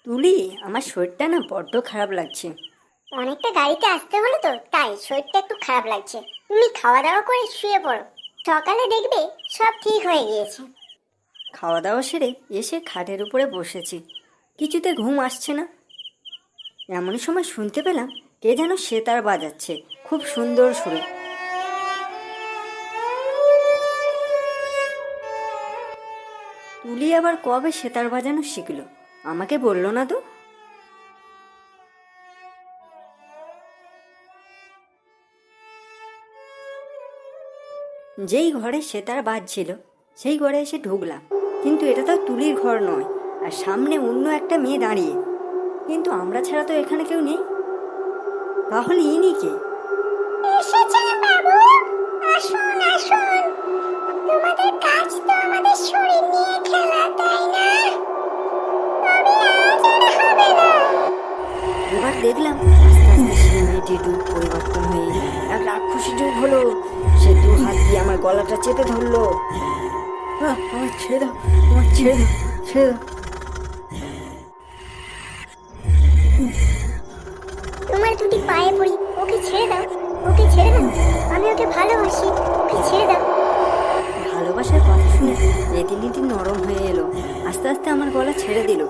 তুলি, আমার শরীরটা না বড্ড খারাপ লাগছে। অনেকটা গাড়িতে আসতে হলো তো, তাই শরীরটা একটু খারাপ লাগছে। তুমি খাওয়া দাওয়া করে শুয়ে পড়ো, সকালে দেখবে সব ঠিক হয়ে গিয়েছে। খাওয়া দাওয়া সেরে এসে খাটের উপরে বসেছি, কিছুতে ঘুম আসছে না। এমন সময় শুনতে পেলাম কে যেন সেতার বাজাচ্ছে খুব সুন্দর সুরে। তুলি আবার কবে সেতার বাজানো শিখলো, আমাকে বললো না তো। যেই ঘরে সেতার বাজছিল সেই ঘরে এসে ঢুকলাম, কিন্তু এটা তো তুলির ঘর নয়, আর সামনে অন্য একটা মেয়ে দাঁড়িয়ে। কিন্তু আমরা ছাড়া তো এখানে কেউ নেই, তাহলে ইনি কে? এসেছেন বাবু, আসুন আসুন। তোমাদের কাজ তো আমাদের শরীর নিয়ে খেলা, তাই না? তবে আজ আর হবে না। এবার দেখলাম আস্তে আস্তে সেই মেয়েটির রূপ পরিবর্তন হয়ে এক রাক্ষসী যুগ হলো। সে দু হাত দিয়ে আমার গলাটা চেপে ধরলো। আমার ছেড়ে দাও, আমার ছেড়ে দাও, ছেড়ে দাও। তোমার দুটি পায়ে পড়ি, ওকে ছেড়ে দাও, ওকে ছেড়ে দাও। আমি ওকে ভালোবাসি, ওকে ছেড়ে দাও। ভালোবাসার কথা শুনে রীতিনীতি নরম হয়ে এলো, আস্তে আস্তে আমার গলা ছেড়ে দিল।